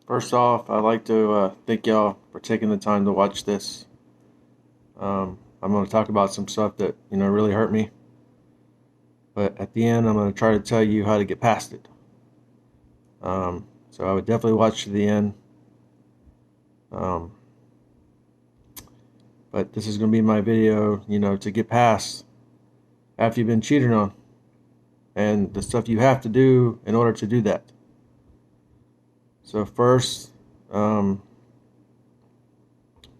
First off, I'd like to thank y'all for taking the time to watch this. I'm going to talk about some stuff that really hurt me, but at the end, I'm going to try to tell you how to get past it. So I would definitely watch to the end. Um, but this is going to be my video, to get past after you've been cheated on, and the stuff you have to do in order to do that. So first, um,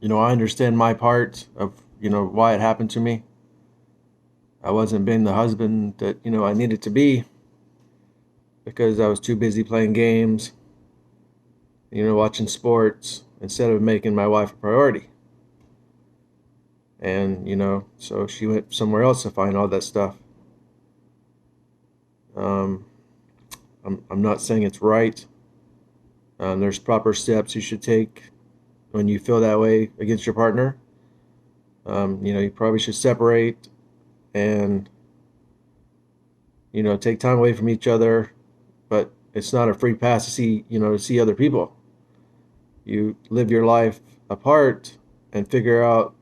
I understand my part of why it happened to me. I wasn't being the husband that I needed to be because I was too busy playing games, watching sports instead of making my wife a priority. And so she went somewhere else to find all that stuff. um, I'm not saying it's right. There's proper steps you should take when you feel that way against your partner. You probably should separate and take time away from each other, but it's not a free pass to see other people. You live your life apart and figure out,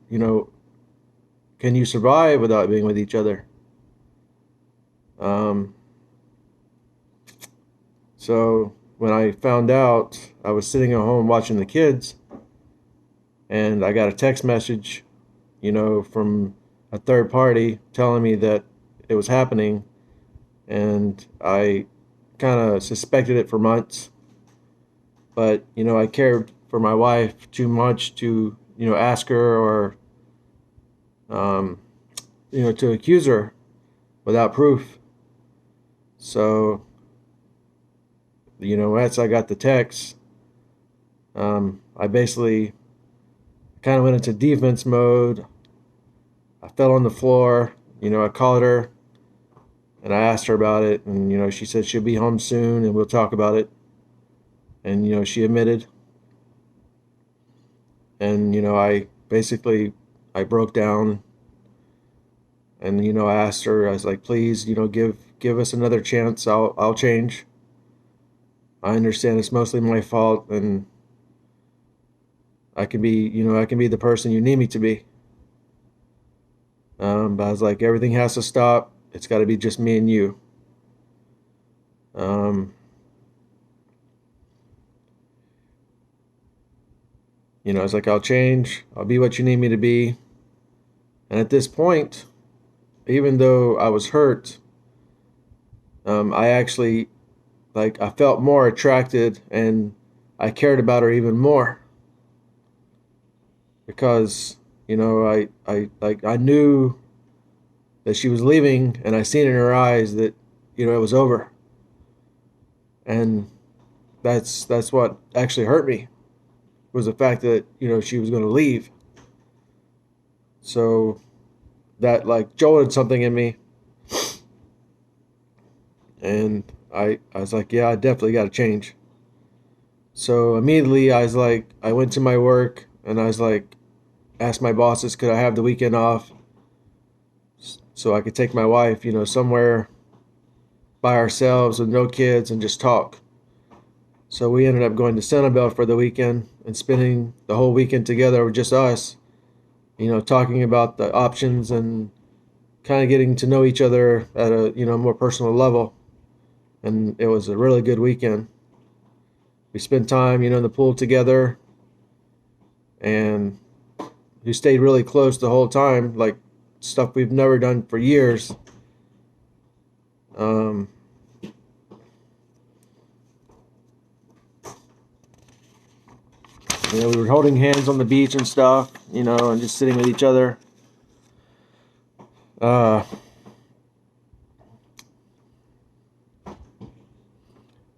can you survive without being with each other? Um, so when I found out, I was sitting at home watching the kids, and I got a text message, from a third party telling me that it was happening, and I kind of suspected it for months, but I cared for my wife too much to ask her or um, to accuse her without proof. So once I got the text, I basically kind of went into defense mode. I fell on the floor. I called her and I asked her about it, and she said she'll be home soon and we'll talk about it. And she admitted, and I basically I broke down, and I asked her. I was like, please, give us another chance. I'll change. I understand it's mostly my fault, and I can be the person you need me to be. But I was like, everything has to stop. It's got to be just me and you. Um, it's like, I'll change. I'll be what you need me to be. And at this point, even though I was hurt, I actually, like, I felt more attracted, and I cared about her even more because I knew that she was leaving, and I seen in her eyes that it was over, and that's what actually hurt me, was the fact that she was going to leave. So that, like, jolted something in me, and I was like, yeah, I definitely got to change. So immediately I went to my work, and I was like, asked my bosses, could I have the weekend off so I could take my wife, somewhere by ourselves with no kids and just talk. So we ended up going to Sanibel for the weekend and spending the whole weekend together with just us, talking about the options and kind of getting to know each other at a more personal level. And it was a really good weekend. We spent time in the pool together, and we stayed really close the whole time, like stuff we've never done for years. Um, we were holding hands on the beach and stuff, and just sitting with each other. Uh,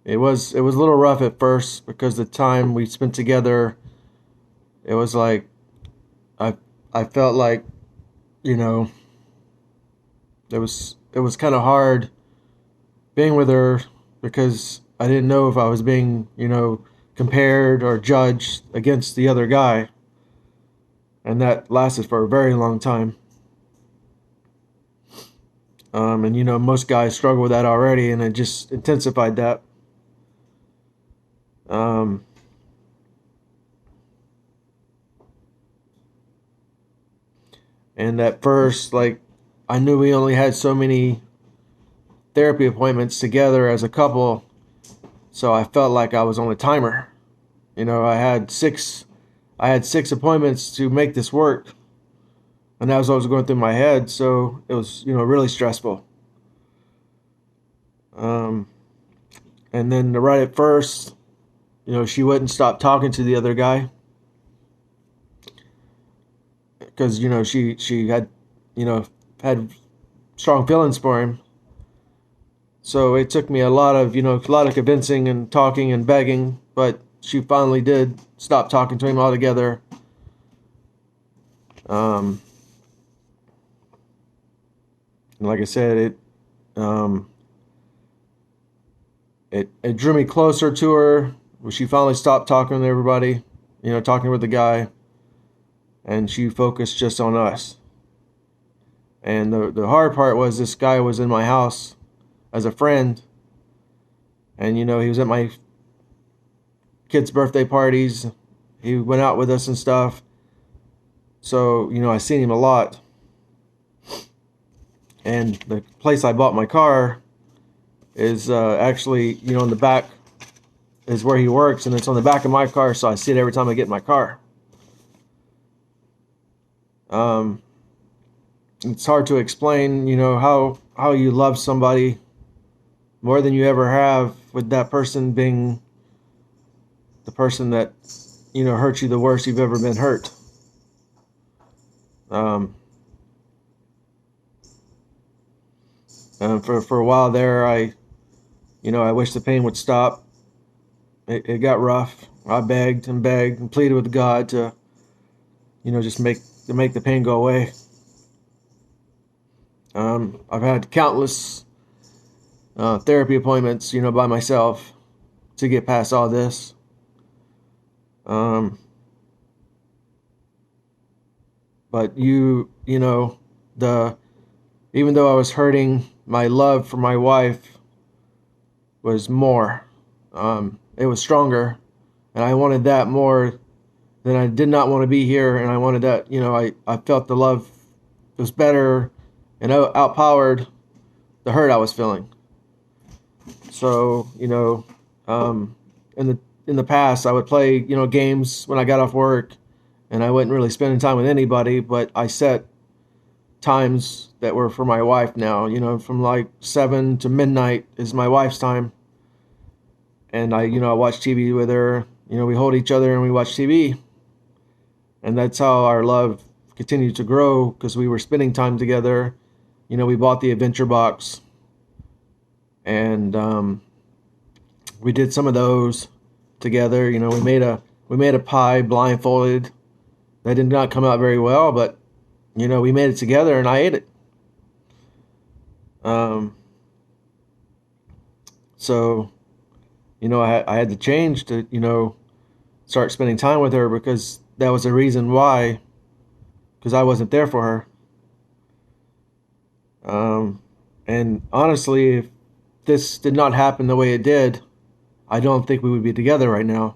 it was a little rough at first because the time we spent together, it was like I I felt like you know it was kind of hard being with her because I didn't know if I was being compared or judged against the other guy, and that lasted for a very long time. And most guys struggle with that already, and it just intensified that. Um, And at first, like, I knew we only had so many therapy appointments together as a couple, so I felt like I was on a timer. I had six appointments to make this work, and that was what was going through my head. So it was, really stressful. Um, and then right at first, she wouldn't stop talking to the other guy because she had, had strong feelings for him. So it took me a lot of convincing and talking and begging, but she finally did stop talking to him altogether. Um, and like I said, um, it drew me closer to her. She finally stopped talking to everybody, talking with the guy, and she focused just on us. And the hard part was this guy was in my house as a friend, and he was at my kids' birthday parties. He went out with us and stuff. So, I seen him a lot. And the place I bought my car is actually, in the back is where he works, and it's on the back of my car, so I see it every time I get in my car. Um, it's hard to explain, how you love somebody more than you ever have, with that person being the person that, hurt you the worst you've ever been hurt. Um, for a while there, I wish the pain would stop. It got rough. I begged and begged and pleaded with God to, just make the pain go away. I've had countless therapy appointments, by myself to get past all this. Um, but the even though I was hurting, my love for my wife was more. It was stronger, and I wanted that more than I did not want to be here, and I wanted that. I felt the love was better and outpowered the hurt I was feeling. So, in the past, I would play, games when I got off work, and I wasn't really spending time with anybody. But I set times that were for my wife now. From like 7 to midnight is my wife's time, and I watch TV with her. We hold each other and we watch TV, and that's how our love continued to grow because we were spending time together. We bought the adventure box, and we did some of those together. We made a pie blindfolded. That did not come out very well, but we made it together, and I ate it. So I had to change to start spending time with her because that was the reason why. Because I wasn't there for her. And honestly, if this did not happen the way it did, I don't think we would be together right now.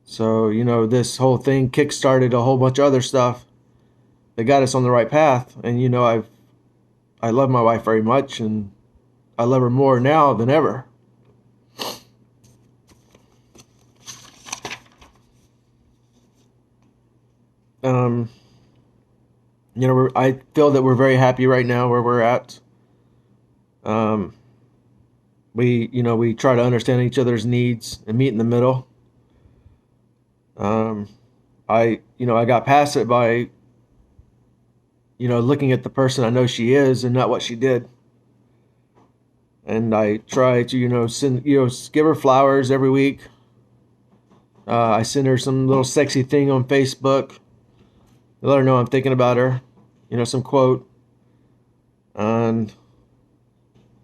So, this whole thing kick-started a whole bunch of other stuff that got us on the right path. And, I love my wife very much, and I love her more now than ever. Um, I feel that we're very happy right now where we're at. Um, we try to understand each other's needs and meet in the middle. Um, I got past it by, looking at the person I know she is and not what she did. And I try to, send, give her flowers every week. I send her some little sexy thing on Facebook to let her know I'm thinking about her. Some quote. And,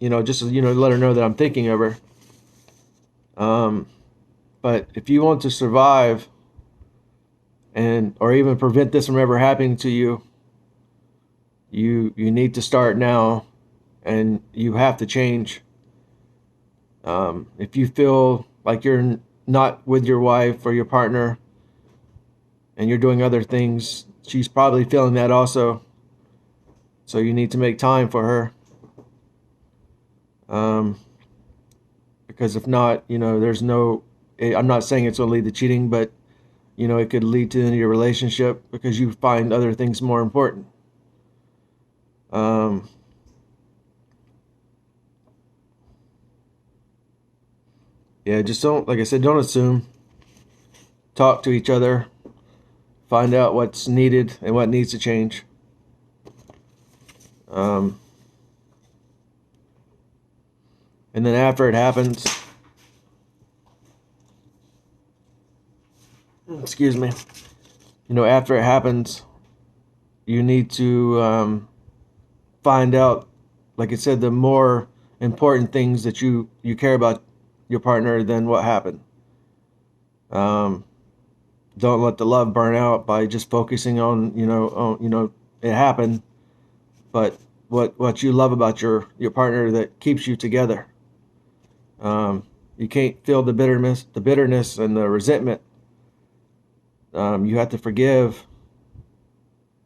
just, let her know that I'm thinking of her. But if you want to survive or even prevent this from ever happening to you, you need to start now, and you have to change. If you feel like you're not with your wife or your partner, and you're doing other things she's probably feeling that also. So you need to make time for her. Um, because if not, there's no. I'm not saying it's going to lead to cheating, but it could lead to the end of your relationship because you find other things more important. Um, yeah, just don't, like I said, don't assume. Talk to each other. Find out what's needed and what needs to change. Um, and then after it happens, excuse me, after it happens, you need to find out, like I said, the more important things that you care about your partner than what happened. Um, don't let the love burn out by just focusing on it happened, but what you love about your partner that keeps you together. You can't feel the bitterness and the resentment. You have to forgive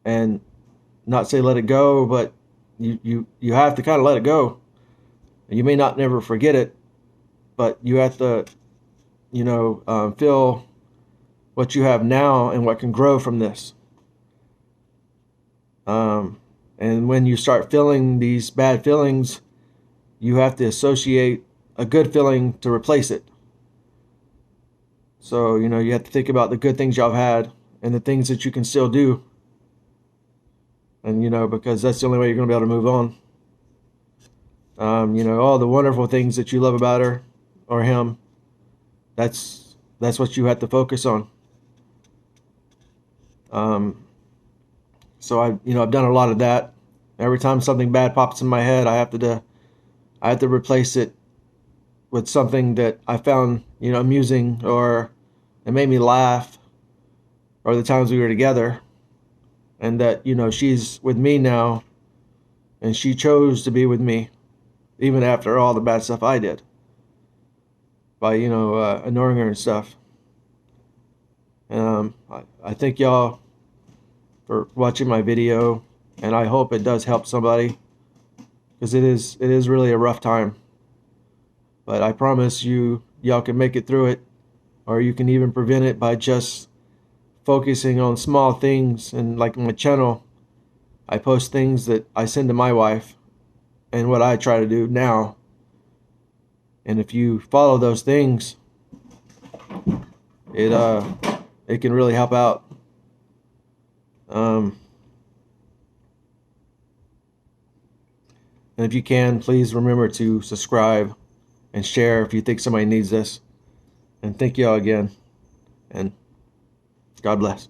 and not say let it go, but you have to kind of let it go. You may not never forget it, but you have to feel what you have now and what can grow from this. And when you start feeling these bad feelings, you have to associate a good feeling to replace it. So you have to think about the good things y'all had and the things that you can still do, and because that's the only way you're going to be able to move on. All the wonderful things that you love about her or him, that's what you have to focus on. So I've done a lot of that. Every time something bad pops in my head, I have to replace it with something that I found amusing, or it made me laugh, or the times we were together, and that she's with me now, and she chose to be with me, even after all the bad stuff I did by ignoring her and stuff. I thank y'all for watching my video, and I hope it does help somebody, because it is really a rough time. But I promise y'all can make it through it, or you can even prevent it by just focusing on small things. And like my channel, I post things that I send to my wife and what I try to do now. And if you follow those things, it can really help out. And if you can, please remember to subscribe and share if you think somebody needs this. And thank you all again. And God bless.